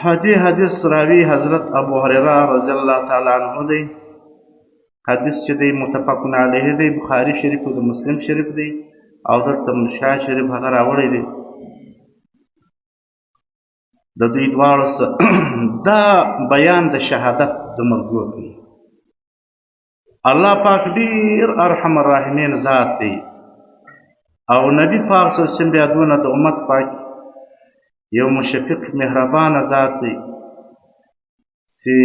حدیث راوی حضرت ابو هريره رضی الله تعالی عنہ دی. حدیث چې دی متفقون علیه دی، بخاری شریف او د مسلم شریف دی او دلته مشکات شریف هغه راوړی دی. د دوی دواړو دا بیان د شهادت د مرګو دی. الله پاک ډیر ارحم الراحمین ذات دی او نبی پاک صلی الله علیه وسلم بیا دونه د امت پاک یو مشفق مهربان ذات دی چې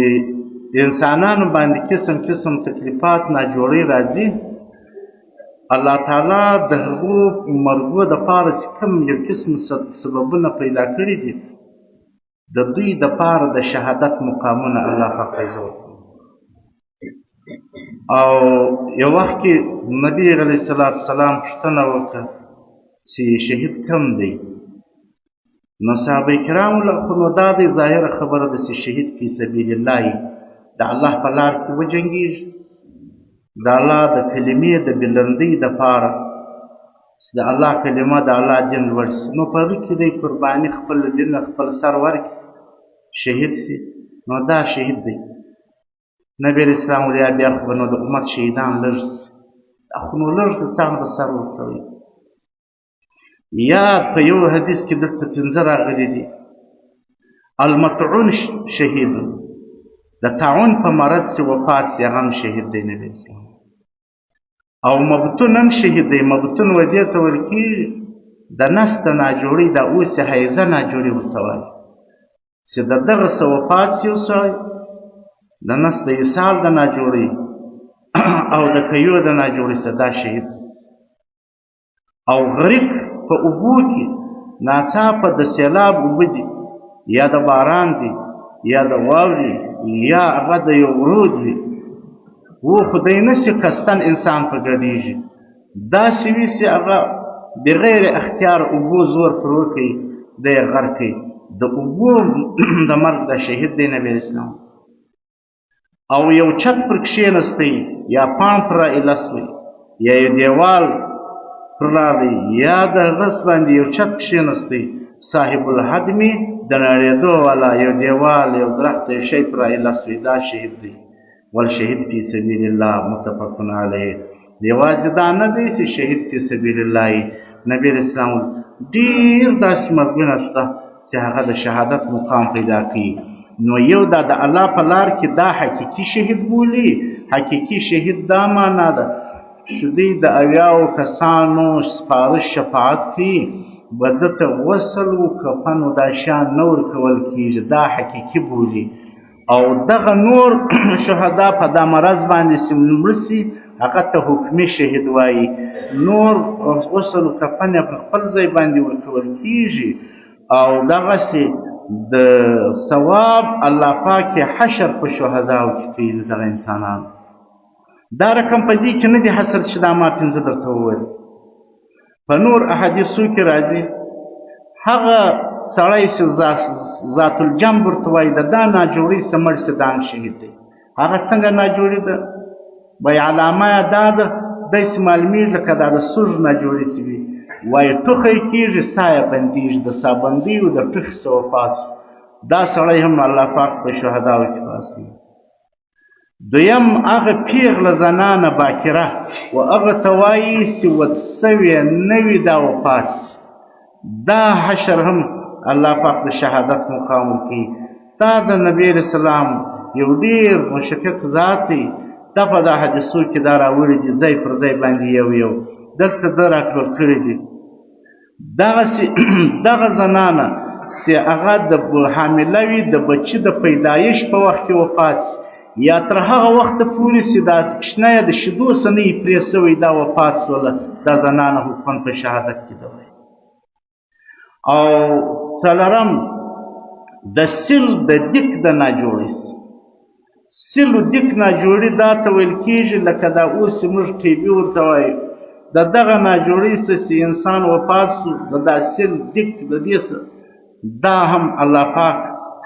انسانانو باندې قسم قسم تکلیفات ناجوړی راځي. الله تعالی د هغو مرګو د پاره چې کوم یو قسم سببونه پیدا کړي دي، د دوی د پاره د شهادت مقامونه الله پاک پیدا کړي. او یو وخت کې نبی علیه السلام پوښتنه وکړه چې شهید کم دی؟ نو صحابه کرامو له خو نو دا دی ظاهره خبره ده چې شهید فی سبیل الله د الله په لار کې وجنګېږي، د الله د کلمې د بلندۍ دپاره چې د الله کلمه د الله دین لوړ سي. نو په هغې کې دی قرباني خپل دین خپل سر ورکړي شهید سي، نو دا شهید دی. نبی علیه السلام ویل بیا خو به نو د امت شهیدان لږ سي، خو نو لږ د څه د سر ورکوي. یا په یو حدیث کې دلته 5 راغلي دي: المطعون شهید، د طاعون په مرض چې وفات سي هغه هم شهید دی نبی اسلام. او مبتون هم شهید دی. مبتون و دې ته ویل کېږي د نس د ناجوړۍ د اوس حیضه ناجوړي ورته وایي چې د دغه څه وفات سي یو سړی د نس د ایسال د ناجوړۍ او د کیو د ناجوړۍ څه دا شهید. او غریق په اوبو کې ناڅاپه د سیلاب اوبه دي یا د باران دي یا د واورې یا هغه د یو ورود وي، و خدای نشي کستن انسان په ګډېږي، داسې وي چې هغه بغیر اختیار اوبو زور پر وکړي دی یې غرق کوي. د اوبو د مرګ د شهید دی نبی اسلام. او یو چت پر کښېنستی یا پاڼ پر رایله سوی یا یو دیوال پر راغی یا د غس باندې یو چت کښېنستی، صاحب الحدمي د نړېدو والا یو دیوال یو درخت یو شی پر رایله سوی، دا شهید دی. والشهید فی سبیل الله متفقون علیه. یوازې دا نه دی چې شهید فی سبیل الله، نبی علیه السلام ډېر داسې مرګونه شته چې هغه د شهادت مقام پیدا کوي. نو یو دا د الله په لار کې دا حقیقي شهید بولي. حقیقي شهید دا معنا ده چې دوی د 80 کسانو سپارش شفاعت کوي، به ده ته غسل و کفن و دا شیان نه ورکول کېږي، دا حقیقي بولي. او دغه نور شهدا په دا مرض باندې چې مړه سي هغه ته حکمي شهید وایي. نور غسل و کفن یې په خپل ځای باندې ورکول کېږي. او دغسې د ثواب الله پاک حشر په شهداو کې کوي د دغه انسانانو. دا رقم په دې کې نه دی حصر چې دا ما 5 درته وویل. په نور احادیثو کې راځي هغه سړی چې ذات الجنب ورته وایي د دا ناجوړۍ څه مړ سي دا هم شهید دی. هغه څنګه ناجوړي ده؟ وایي علامه یې دا ده داسې معلومېږي لکه دا د سږ ناجوړي چې وي، وایي ټوخی کېږي ساه یې بندېږي، د ساه بندۍ و د ټوخي څه وفات شو. دا سړی هم الله پاک په شهداو کې باسي. دویم هغه پیغله زنانه باکره و هغه ته وایي چې ود سوې نه وي دا وفات سي، دا حشر هم الله پاک د شهادت مقام ورکوي. دا د نبی علیه السلام یو ډېر مشفق ذات دی. دا په دا حدیثو کې دا راوړي دي ځای پر ځای باندې یو دلته ده راکړل کړي دي. دغه زنانه چې هغه د حامله وي د بچي د پیدایش په وخت کې وفات سي یا تر هغه وخته پورې چې دا کوچنی د شیدو څه نه وي پرې سوی دا وفات سوله، دا زنانه حکمن په شهادت کې ده. او څلورم د سل د دیک د ناجوړۍ سي. سل و دیک ناجوړي دا ته ویل کېږي لکه دا اوس چې موږ ټیبي ورته وایو، د دغه ناجوړۍ څه چې انسان وفات سو د دا سل دیک د دې څه دا هم الله پاک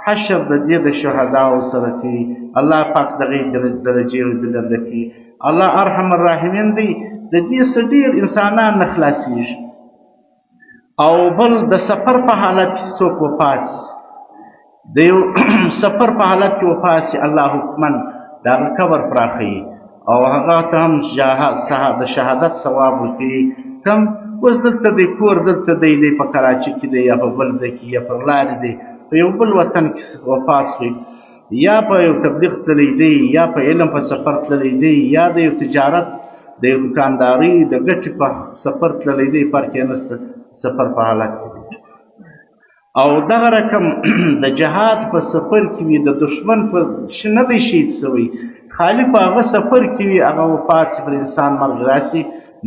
حشر د دې د شهداو سره کوي. الله پاک دغې درجې بلنده کوي. الله ارحم الراحمین دی. د دې څه ډېر انسانان نه خلاصېږي. او بل د سفر په حالت کې څوک وفات سي د یو سفر په حالت کې وفات سي، الله حکمن د هغه قبر پراخوي او هغه ته هم د شهادت ثواب ورکوي. کم اوس دلته دی کور دلته دی په کراچي کې دی یا په بل ځای کې یا پر لارې دی په یو بل وطن کې وفات شي، یا په یو تبلیغ تللی دی یا په علم په سفر تللی دی یا د یو تجارت د یو دکانداري د ګټې په سفر تللی دی، فرق یې نشته، سفر په حالت کې دی. او دغه رقم د جهاد په سفر کې وي، د دشمن په نه دی شهید سوی، خالي په هغه سفر کې وي، هغه وفات سي، پر انسان مرګ راسي،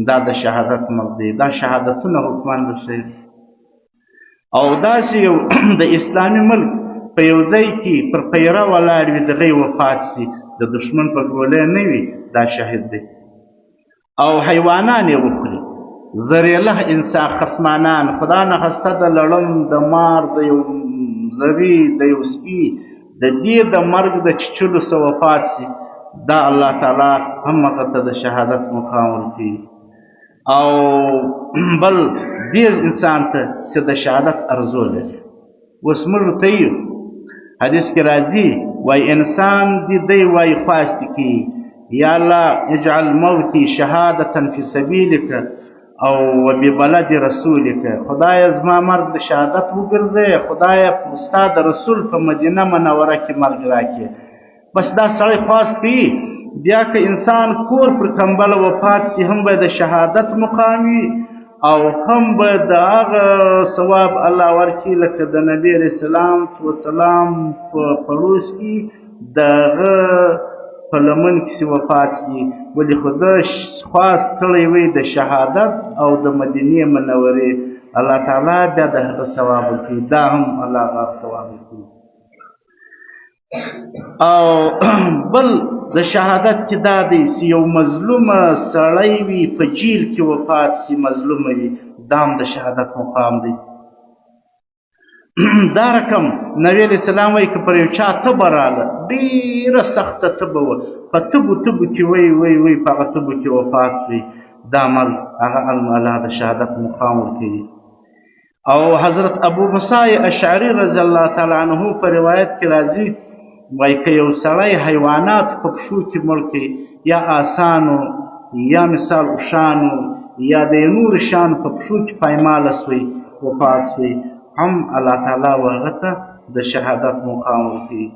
دا د شهادت مرګ دی. دا شهادتونه حکمان رسوي. او داسې یو د اسلامي ملک په یو ځای کې پر پیره ولاړ وي، دغه وفات سي، د دشمن په ګولۍ نه وي، دا شهید دی. او حیوانان یې وخوري، زریله انسان خصمانان، خدا نخسته د لړم، د مار، د یو زری، د یو سپي، د دې د مرګ د چیچلو څه وفات سي، دا الله تعالی هم هغه ته د شهادت مقام ورکوي. او بل دې انسان ته چې د شهادت ارزو لري. اوس موږ ته یو حدیث کې راځي، وای انسان دې دی وای خواست کی یا الله اجعل موتی شهادتا فی سبیلک او وببلد رسولک، خدای زما مرګ د شهادت وګرځي، خدای استاد رسول په مدینه منوره کې مرګ راکړي. بس دا سړی خواست کوي، بیا که انسان کور پر کمبل وفات سي هم به د شهادت مقام وي او هم به د هغه ثواب الله ورکړي لکه د نبي علیه السلام په پړوس کې د هغه په لمن کې وفات سي، ولې خو ده خواست کړی وی د شهادت او د مدینې منورې، الله تعالی بیا د هغه ثواب ورکوي، دا هم الله هغه ثواب ورکوي. او بل د شهادت کې دا دی چې یو مظلومه سړی وي په جیل کې وفات سي، مظلومه وي، دا هم د شهادت مقام دی. دا رقم نبی علیه السلام وایي که پر یو چا تبه راله، ډېره سخته تبه وه، په تبو کې وی په هغه تبو کې وفات سوی، دا مرګ هغه الله د شهادت مقام ورکوي. او حضرت ابو موسی اشعري رضی الله تعالی عنه په روایت کې راځي، وایي که یو سړی حیوانات په پښو کې مړ کړي، یا آسانو یا مثال اوښانو یا د نورو شیانو په پښو کې پایماله سوی وفات سوی، هم الله تعالی هغه ته د شهادت مقام ورکوي.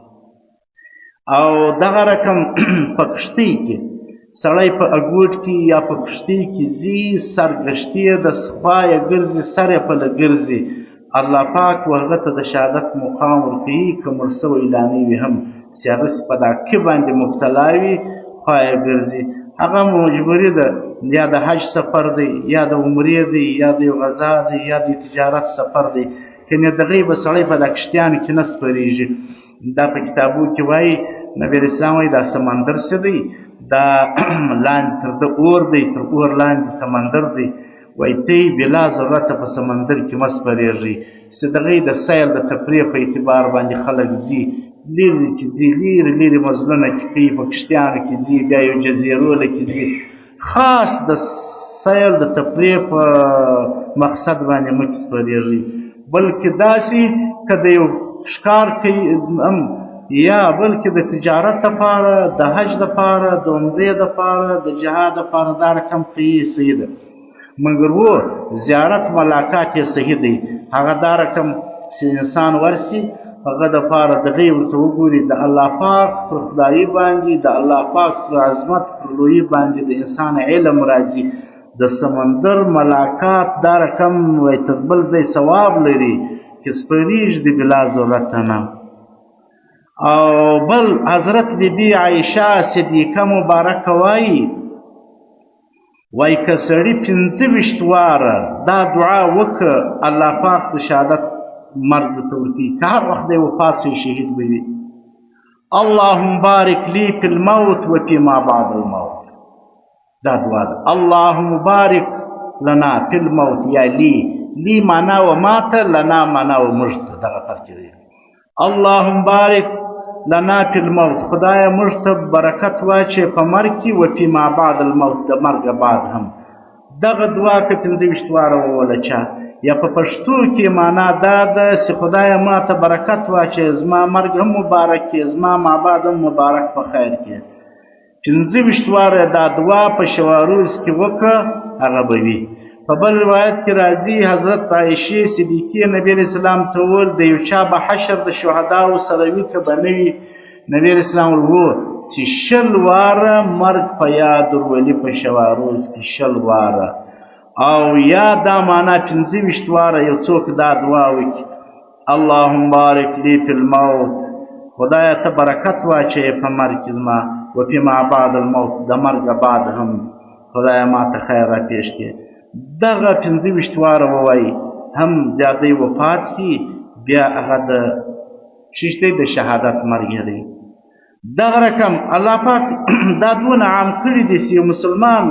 او دغه رقم په کښتۍ کې سړی په اګوټ کې یا په کښتۍ کې ځي، سرګشتې د خوا یې ګرځي، سر یې پله ګرځي، الله پاک هغه ته د شهادت مقام ورکوي. که مړ سوی لا نه وي هم چې هغه په دا کې باندې مبتلا وي، خوا یې ګرځي، هغه مجبوري ده، یا د حج سفر دی یا د عمرې دی یا د یو غزا دی یا د تجارت سفر دی، کنې دغې به سړی په دا کښتیانو کې نه سپرېږي. دا په کتابو کې وایي نبي علیه السلام وایي دا سمندر څه دی، دا لاندې تر ده اور دی، تر اور لاندې سمندر دی، وایي ته بلا ضرورته په سمندر کې مه سپرېږئ، چې دغې د سیل د تفریح په اعتبار باندې خلک ځي، لرې کې ځي، لرې مزلونه کې کوي، په کښتیانو کې ځي، بیا یو جزیرو کې ځي، خاص د سیل د تفریح په مقصد باندې مه سپرېږئ. بلکې داسې که د یو ښکار کوي یا بلکې د تجارت دپاره، د حج دپاره، د عمرې دپاره، د جهاد دپاره دا رقم کوي، صحیح ده، مګر و زیارت ملاقات یې صحیح دی، هغه دا رقم چې انسان ورسي هغه دپاره دغې ورته وګوري، د الله پاک پر خدایي باندې، د الله پاک پر عظمت پر لویي باندې د انسان علم راځي. د سمندر ملاقات دا رقم وایي تر بل ځای ثواب لري چې سپرېږدي بلا ضرورته نه. او بل حضرت بیبي عایشه صدیقه مبارکه وایي که سړي 25 واره دا دعا وکړه، الله پاک د شهادت مرګ ته ورکوي، که هر وخت دی وفات شي شهید به وي. اللهم بارک لی فی الموت و فی ما بعد الموت، دا دعا ده. اللهم بارک لنا فی الموت، یا لی معنا و ماته، لنا معنا و موږ ته، دغه فرق دی. اللهم بارک لنا فی الموت، خدایه موږ ته برکت واچوې په مرګ کې، و فی ما بعد الموت، د مرګ بعد هم. دغه دعا که 25 واره وویله چا، یا په پښتو کې معنا دا ده چې خدایه ما ته برکت واچوي، زما مرګ هم مبارک کړي، زما مابعد هم مبارک په خیر کړي. 25 واره دا دعا په شواروز کې وکړه، هغه به وي. په بل روایت کې راځي حضرت عایشې صدیقې نبی علیه السلام ته وویل د یو چا به حشر د شهداو سره وي که به نه وي؟ نبی علیه السلام وویل چې 20 واره مرګ په یاد ورولي په شواروز کې 20 واره، او یا دا معنا 25 واره یو څوک دا دعا وکړي اللهم بارک لی فی الموت، خدایه ته برکت واچوې په مرګ کې زما، وفیما بعد الموت، د مرګ بعد هم خدایه ما ته خیر را پیش کړي. دغه 25 واره ووایي، هم بیا دی وفات سي، بیا هغه د د شهادت مرګ دی. دغه رقم الله پاک دا دونه عام کړي دي چې مسلمان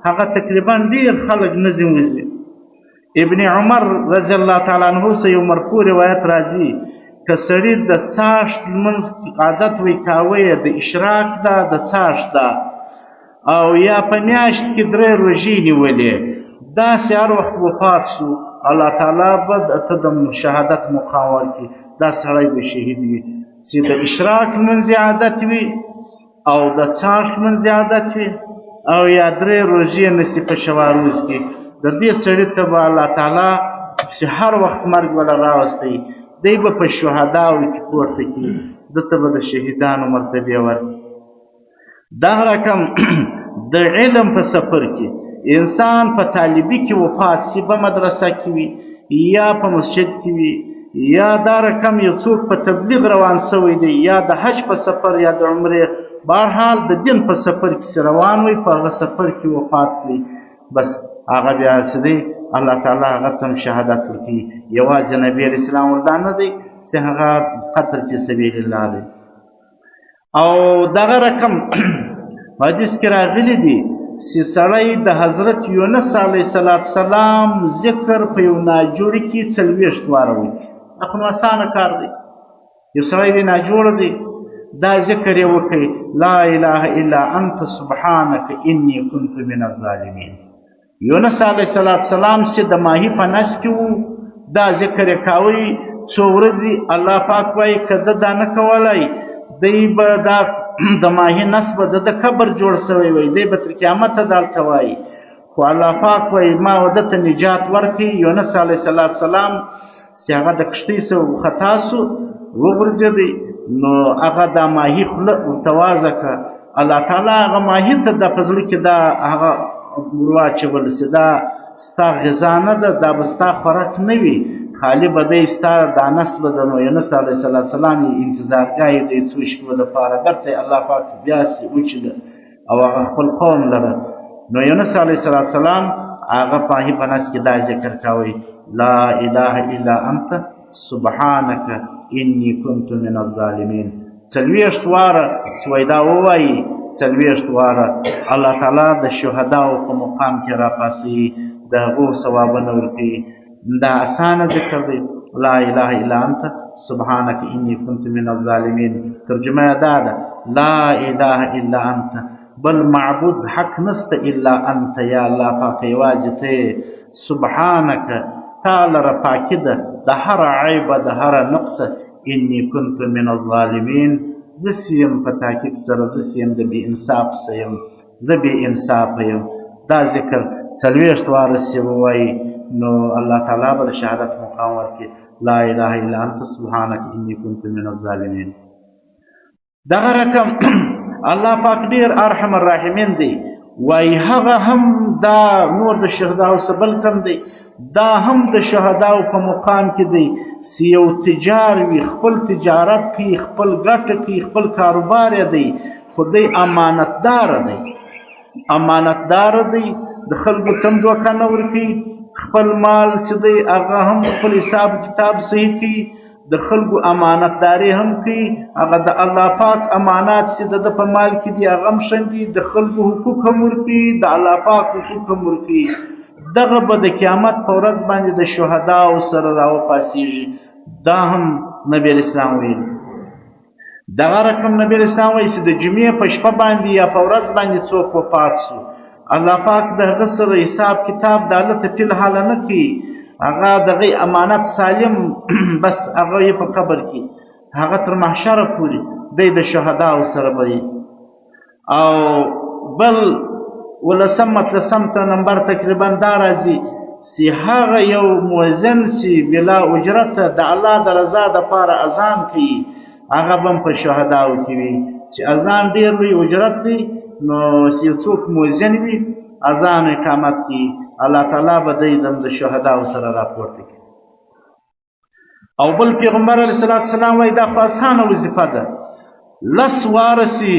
هغه تقریبا ډېر خلک نظم وزي. ابن عمر رضی الله تعالی عنه سه یو مرفوع روایت راځي که سړي د څاښت لمونځ عادت وی کاوه د اشراق ده د څاښت ده، او یا په میاشت کې 3 روژې نیولې، داسې هر وخت وفات شو الله تعالی به ته د شهادت مقام ورکړي، دا سړی به شهید وي چې د اشراق لمونځ عادت وي او د څاښت لمونځ عادت وي، او یا 3 روژې نسی په شواروز کې. د دې سړي ته به الله تعالی چې هر وخت مرګ ولا راوستی، دی به په شهداو کې پورته کړي، دته به د شهیدانو مرتبه ورکړي. دغه رقم د علم په سفر کې انسان په طالبي کې وفات سي، په مدرسه کې وي یا په مسجد کې وي، یا دا رقم یو څوک په تبلیغ روان سوی دی، یا د حج په سفر یا د عمرې، بهرحال د دین په سفر کې روان وي، په هغه سفر کې وفات وي، بس هغه بیا څه دی الله تعالی هغه ته شهادت ورکوي. یوازې نبی علیه السلام وردا نه دی چې هغه قتل فی سبیل الله دی. او دغه رقم حدیث کې راغلی دی چې سړی د حضرت یونس علیه السلام ذکر په یو ناجوړي کې 40 واره وکړي. دا خو نو اسانه کار دی، یو سړی دی ناجوړه دی، دا ذکر یې وکړي لا اله الا انت سبحانک انی کنت من الظالمین. یونس علیه السلام چې د ماهی په نس کې وو، دا ذکر یې کاوی څو ورځې. الله پاک وایي که ده دا نه کولی، دی به دا د ماهی نس به د قبر جوړ سوی وی، دی به تر قیامته دلته وایي. خو الله پاک وایي ما ده ته نجات ورکړي. یونس علیه السلام چې هغه د کښتۍ څخه خطا سو وغورځېدی، نو هغه دا ماهی خوله ورته وازه کړه. الله تعالی هغه ماهي ته د په زړه کې دا هغه ورواچول چې دا ستا غذا نه ده، دا به ستا خوراک نه وي، خالي به دی ستا دا نس به د نو یونس علیه السلام انتظارګاه دی څو شپو دپاره درته الله پاک بیاسي وچېده او هغه خپل قوم لره. نو یونس علیه السلام هغه پاهي په نس کې دا ذکر کوي لا اله الا انت سبحانک انی کنت من الظالمین. 40 واره چې وایي دا ووایي 40 واره الله تعالی د شهداو په مقام کې راپاسي، د هغو ثوابونه ورکوي. دا اسانه ذکر دی لا اله الا انت سبحانک انی کنت من الظالمین. ترجمه یې دا ده لا اله الا انت، بل معبود حق نسته الا انت، یا الله پاک یوازې ته، سبحانک تا لره پاکي ده د هر عیبه د هر نقصه، انی کنت من الظالمین، زه سیم په تاکید سره زه سیم د بې انصاف سیم، زه بې انصافه یم. دا ذکر 40 واره چې ووایي نو الله تعالی به د شهادت مقام ورکړي لا اله الا انت سبحانک انی کنت من الظالمین. دغه رقم الله پاک ډېر ارحم الراحمین دی، وایي هغه هم دا نور د شهداو څه بل کم دی، دا هم د شهداو په مقام کې دی چې یو تجار وي، خپل تجارت کوي، خپل ګټه کوي، خپل کاروبار یې دی، خو دی امانتداره دی، امانتداره دی، د خلکو تم دوکه نه ورکوي، خپل مال چې دی هغه هم خپل حساب کتاب صحیح کوي، د خلکو امانتداري هم کوي، هغه د الله پاک امانات چې د په مال کې دي هغه هم شندي، د خلکو حقوق هم ورکوي، د الله پاک حقوق هم ورکوي. دغه به د قیامت په ورځ باندې د شهداو سره راوپاسېږي. دا هم نبی علیه السلام ویلي. دغه رقم نبی علیه السلام وایي چې د جمعې په شپه باندې یا په ورځ باندې څوک وفات سو، الله پاک د هغه سره حساب کتاب د هلته فی الحال نه کوي، هغه دغه امانت سالم بس هغه یې په قبر کې هغه تر محشره پورې دی د شهداو سره به او بل 18 نمبر تقریبا دا راځي چې هغه یو مؤذن چې بلا اجرت د الله د رضا دپاره اذان کوي هغه به هم په شهداو کې وي چې اذان ډېر لوی اجرت دی نو چې څوک مؤذن وي اذان اقامت کوي الله تعالی به دی د شهداو سره راپورته کوي او بل پیغمبر علیه السلام وایي دا خو اسانه وظیفه ده 10 واره چې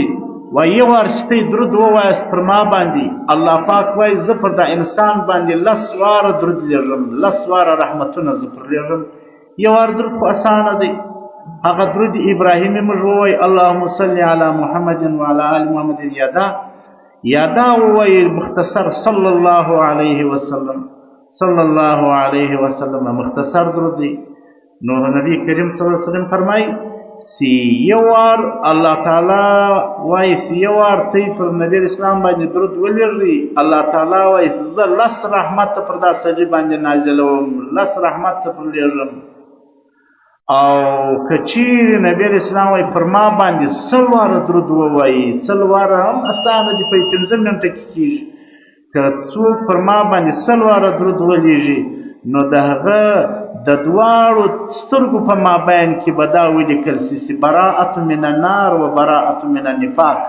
وایي یو وار چې ته درود ووایاست پر ما باندې الله پاک وایي زه پر دا انسان باندې 10 واره درود لېږم 10 واره رحمتونه زه پر لېږم یو وار درود خو اسانه دی هغه درود ابراهیمي موږ ووایي اللهم صل علی محمد وعلى آل محمد یا دا ووایي مختصر صلی الله علیه وسلم مختصر درود دی نو نبی کریم صلی الله علیه وسلم فرمایي چې یو وار الله تعالی وایي چې یو وار ته پر نبی اسلام باندې درود ولېږي الله تعالی وایي زه 10 رحمت پر دا سړي باندې نازلوم 10 رحمت پر لېږم او که چیرې نبی اسلام وایي پر ما باندې 100 واره درود ووایي 100 واره هم اسانه دي په 15 منټه کې کېږي که څوک پر ما باندې 100 واره درود ولېږي نو د هغه د دواړو سترګو په مابین کې به دا ولیکل سي براءة من النار و براءة من النفاق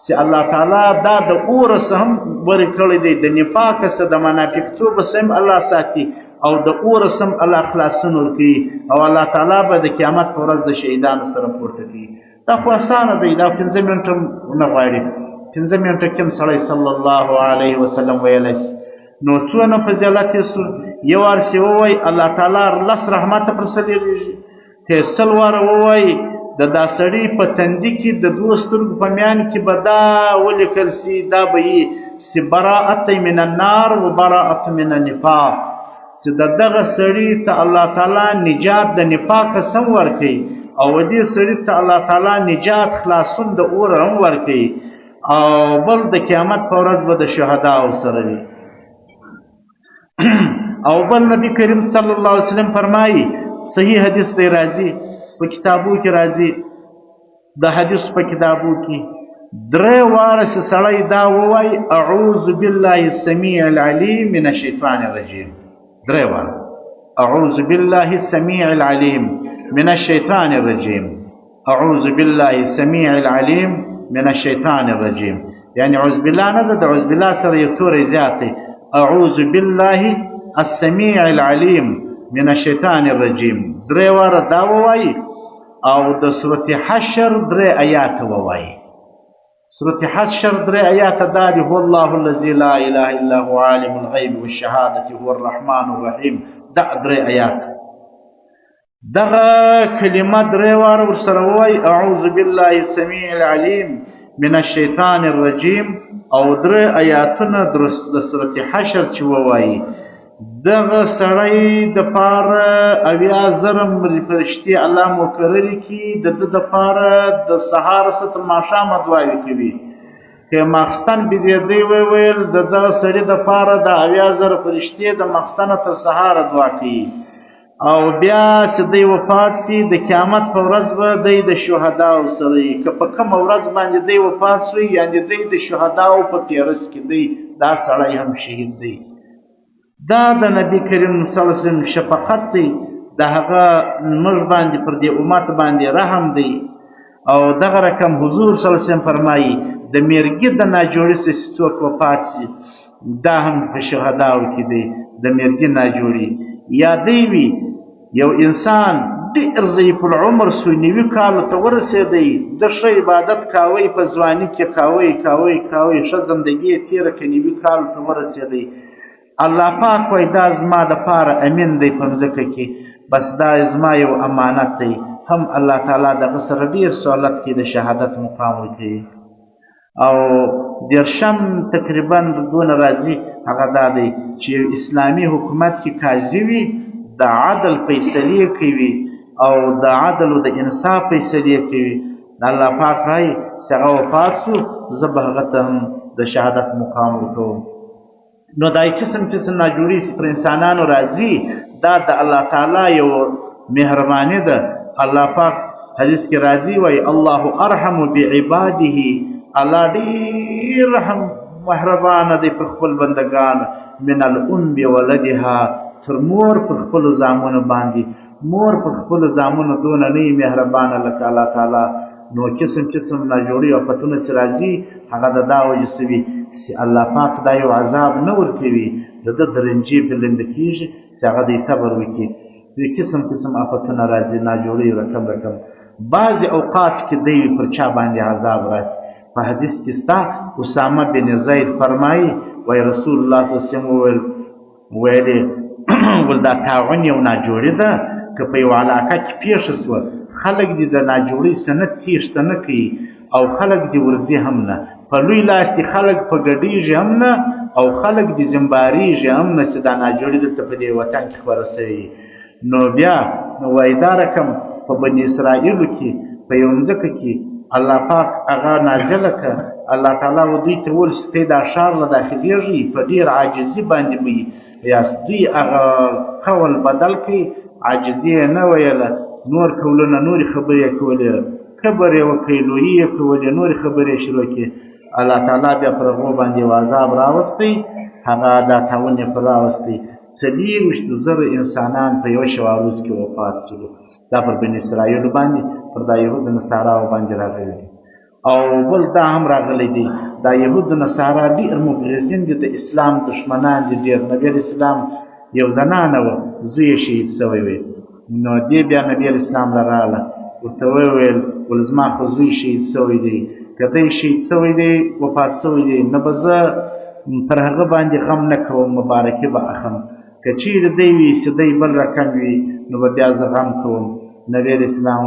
چې الله تعالی دا د اور څخه هم ورې کړی دی د نفاق څخه د منافقتوب څخه هم الله ساتي او د اور څخه هم الله خلاصون ورکوي او الله تعالی به د قیامت په ورځ د شهیدانو سره پورته کوي دا خو اسانه دی دا 15 منټه نه غواړي 15 منټه کې هم سړی صلی الله علیه وسلم ویلی نو څونه فضیلت یې سو یو وار چې ووایي الله تعالی 10 رحمته پر سر لېږي که 100 واره ووایي د دا سړي په تندي کې د 2 سترګو په میان کې به دا ولیکل سي دا به یي چې براءة من النار و براءة من النفاق چې د دغه سړي ته الله تعالی نجات د نفاق سم ورکوي او دې سړي ته الله تعالی نجات خلاصون د اور هم ورکوي او بل د قیامت په ورځ به د شهداو سره وي او بل نبی کریم صلی الله علیه وسلم فرمایي صحیح حدیث دی راځي په کتابو کې راځي د حدیث په کتابو کې 3 واره سړی دا ووایي اعوذ بالله السمیع العلیم من الشیطان الرجیم 3 واره اعوذ بالله السمیع العلیم من الشیطان الرجیم اعوذ بالله السمیع العلیم من الشیطان الرجیم یعنی اعوذ بالله نه ده د اعوذ بالله سره یو توری زیات دی اعوذ بالله السمیع العلیم من الشیطان الرجیم 3 واره دا ووایي او د سورة حشر 3 آیات ووایي سورة حشر 3 آیات دا دي هو الله الذي لا اله الا هو عالم الغیب والشهادة هو الرحمن الرحیم دا 3 آیات دغه کلمه 3 واره ورسره ووایي اعوذ بالله السمیع العلیم من الشیطان الرجیم او 3 آیاتونه د سورة حشر چې ووایي دغه سړی د پاره 80,000 فرشتې الله مقررې کړي د ده دپاره د سهار څخه تر ماښامه دعاوې کوي که ماخستن بېدېدی وویل د دغه سړي دپاره د 80,000 فرشتې د ماخستنه تر سهاره دعا کوي او بیا چې دی وفات سي د قیامت په ورځ به دی د شهداو سره وي که په کومه ورځ باندې دی وفات سوی یعنې دی د شهداو په تیرس کې دی دا سړی هم شهید دی دا د نبی کریم صلی الله علیه وسلم شفقت دی د هغه موږ باندې پر دې امت باندې رحم دی او دغه رقم حضور صلی الله علیه وسلم فرمایي د میرګي د ناجوړي چې څوک وفات سي دا هم په شهداو کې دی د میرګي ناجوړي یا دی وي یو انسان ډېر ضعیف العمر سو 90 کالو ته ورسېدی د ښه عبادت کاوی په ځواني کې کاوی ښه زندګي یې تېره کړه 90 کالو ته ورسېدی الله پاک وایي دا زما دپاره امین دی په مځکه کې بس دا زما یو امانت دی هم الله تعالی دغه سره ډېر سهولت کې د شهادت مقام ورکوي او 10 تقریبا دونه راځي هغه دا دی چې اسلامي حکومت کې قاضي وي د عدل فیصلې کوي او د عدل او د انصاف فیصلې کوي الله پاک وایي چې هغه وفات سو زه به هغه ته هم د شهادت مقام ورکوم نو دا قسم ناجوړي پر انسانانو راځي دا د الله تعالی یو مهرباني ده. الله پاک حدیث کې راځي وایي الله ارحم بعباده، الله ډېر رحم مهربانه دی پر خپل بندګان من الام بولدها، تر مور پر خپلو زامنو باندې. مور پر خپلو زامنو دونه نه وي مهربانه لکه الله تعالی. نو قسم قسم ناجوړي او فتونه چې راځي هغه د دا وجې سوي چې الله پاک دا یو عذاب نه ورکوي، د ده درنجې پرې لنده کېږي چې هغه دی صبر وکړي. دوی قسم قسم آفتونه راځي، ناجوړي رقم رقم. بعضې اوقات کې دی پر چا باندې عذاب راسي. په حدیث کې ستا اسامه بن زید فرمایي وایي رسول الله صلی الله علیه وسلم ویلې ول دا طاعون یو ناجوړي ده، که په یوه علاقه کې پېښه سوه خلک دې د ناجوړۍ سند تېښته نه کوي او خلک دې ورځي هم نه، په لوی لاس دې خلک په ګډېږي هم نه او خلک دې زمبارېږي هم نه چې دا ناجوړي دلته په دې وطن کې خپره سوې. نو بیا وایي دا رقم په بني اسرائیلو کې په یو مځکه کې الله پاک هغه نازله کړه. الله تعالی و دوی ته وویل چې دا ښار له داخلېږي په ډېر عاجزي باندې به وي، یاست دوی هغه قول بدل کړي، عاجزي یې نه ویله، نور قولونه نورې خبرې یې کولې، کبر یې وکړئ، لویي یې کولې، نورې خبرې یې شروع کړې. الله تعالی بیا پر هغو باندې یو عذاب راوستی، هغه دا تاون یې پر راوستی. 40,000 انسانان په یو شواروز کې وفات شولو. دا پر بني اسرائیلو باندې پر دا یهود نصاراو باندې راغلی دي. او بل دا هم راغلی دی دا یهود نصارا ډېر مبغضین دي، د اسلام دشمنان دي ډېر. نبي اسلام یو زنانه وه زوی یې شهید سوی وی. نو دې بیا نبي اسلام له راغله ورته وویل ول زما خو زوی شهید سوی دی، که دی شهید سوی دی وفات سوی دی نو به زه پر هغه باندې غم نه کوم، مبارکي به اخلم. که چیرې دی وي چې دی بل رقم وي نو به بیا زه غم کوم. نبی اسلام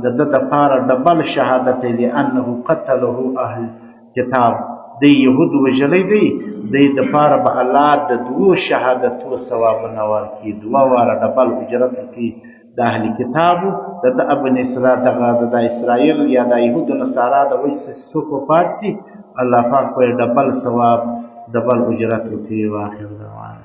د ده دپاره ډبل شهادت دی لانه قتله اهل کتاب، دی یهود وژلی دی، دی دپاره به الله د 2 شهادتو ثوابونه ورکړي، 2 واره ډبل اجرت ورکړي. د اهل کتابو د ده ابن اسرائیل دغه د اسرائیل یا د یهودو نصارا د وجې چې څوک وفات سي الله پاک به یې ډبل ثواب ډبل اجرت ورکړي. واخر دعوانا